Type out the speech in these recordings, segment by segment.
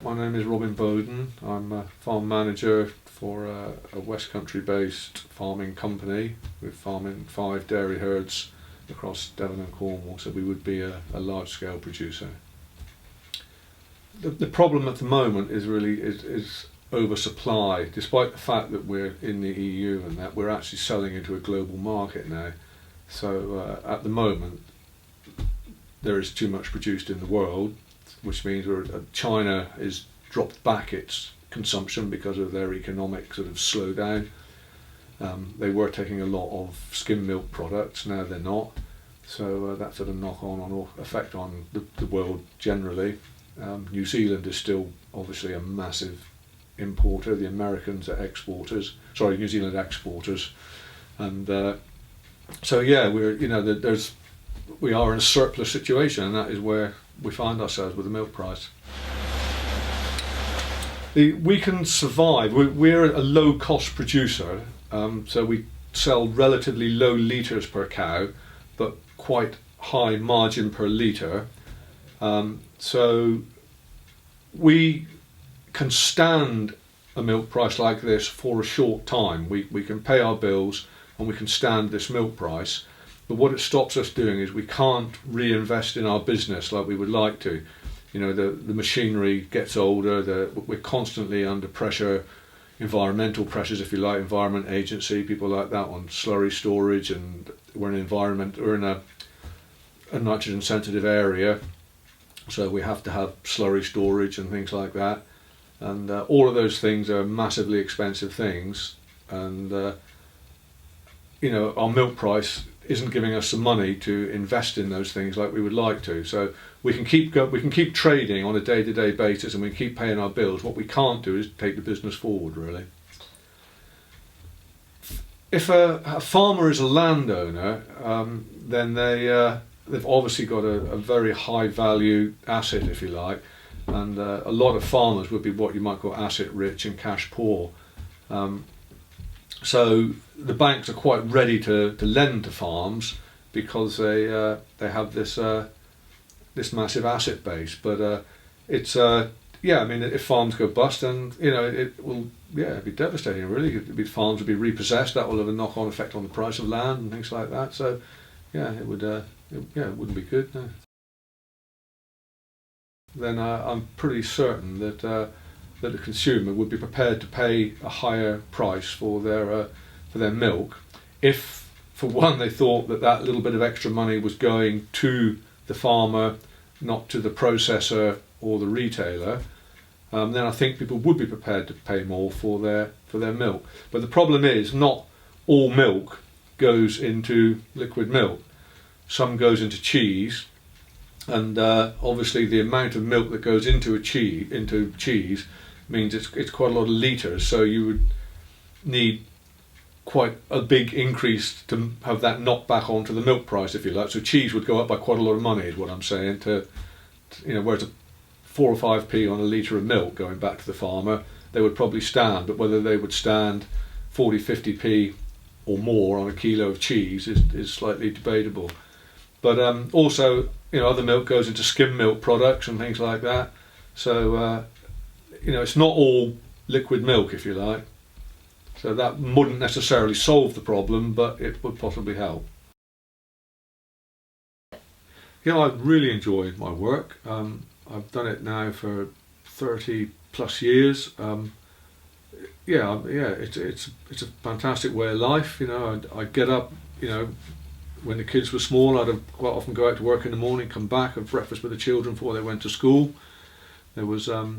my name is Robin Bowden. I'm a farm manager for a West Country based farming company. We're farming 5 dairy herds across Devon and Cornwall, so we would be a large scale producer. The problem at the moment is really oversupply, despite the fact that we're in the EU and that we're actually selling into a global market now. So at the moment there is too much produced in the world, which means China has dropped back its consumption because of their economic sort of slowdown. They were taking a lot of skim milk products, now they're not. So that's had a knock-on effect on the world generally. New Zealand is still obviously a massive importer. The Americans are exporters. Sorry, New Zealand exporters, and so yeah, we are in a surplus situation, and that is where we find ourselves with the milk price. We can survive. We're a low-cost producer, so we sell relatively low litres per cow, but quite high margin per litre. So we can stand a milk price like this for a short time. We can pay our bills and we can stand this milk price, but what it stops us doing is we can't reinvest in our business like we would like to. You know, the machinery gets older, we're constantly under pressure, environmental pressures if you like, Environment Agency, people like that on slurry storage, and we're in a nitrogen sensitive area, so we have to have slurry storage and things like that, and all of those things are massively expensive things, and our milk price isn't giving us the money to invest in those things like we would like to. So we can keep trading on a day-to-day basis, and we can keep paying our bills. What we can't do is take the business forward, really. If a farmer is a landowner, then they've obviously got a very high value asset, if you like, and a lot of farmers would be what you might call asset rich and cash poor. So the banks are quite ready to lend to farms because they have this massive asset base. But if farms go bust, then it will it'd be devastating. Really, farms would be repossessed. That will have a knock-on effect on the price of land and things like that. So it would it wouldn't be good. No. Then I'm pretty certain that the consumer would be prepared to pay a higher price for their milk if, for one, they thought that little bit of extra money was going to the farmer, not to the processor or the retailer. Then I think people would be prepared to pay more for their milk. But the problem is, not all milk goes into liquid milk. Some goes into cheese, and obviously the amount of milk that goes into cheese means it's quite a lot of litres, so you would need quite a big increase to have that knocked back onto the milk price, if you like. So cheese would go up by quite a lot of money, is what I'm saying, whereas 4 or 5p on a litre of milk going back to the farmer, they would probably stand, but whether they would stand 40, 50p or more on a kilo of cheese is slightly debatable. But also, other milk goes into skim milk products and things like that. So, it's not all liquid milk, if you like. So that wouldn't necessarily solve the problem, but it would possibly help. I really enjoy my work. I've done it now for 30 plus years. It's a fantastic way of life. I'd get up, when the kids were small, I'd quite often go out to work in the morning, come back, have breakfast with the children before they went to school. There was a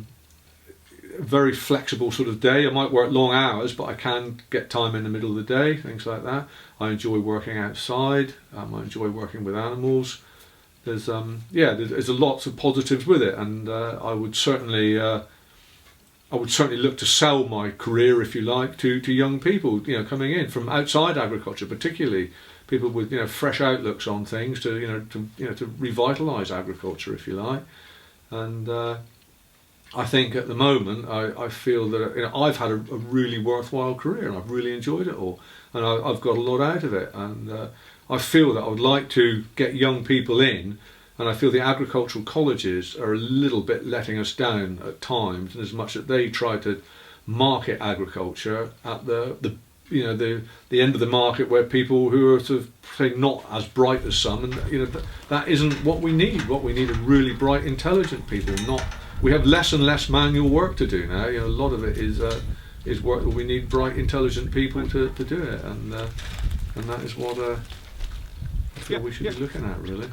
very flexible sort of day. I might work long hours, but I can get time in the middle of the day, things like that. I enjoy working outside. I enjoy working with animals. There's lots of positives with it, and I would certainly look to sell my career, if you like, to young people, coming in from outside agriculture, particularly people with fresh outlooks on things, to revitalise agriculture, if you like. And I think at the moment I feel that I've had a really worthwhile career, and I've really enjoyed it all, and I've got a lot out of it, and I feel that I would like to get young people in And I feel the agricultural colleges are a little bit letting us down at times, in as much that they try to market agriculture at the end of the market, where people who are sort of say not as bright as some, and that isn't what we need. What we need are really bright, intelligent people. We have less and less manual work to do now. A lot of it is work that we need bright, intelligent people to do it, and that is what I feel we should be looking at, really.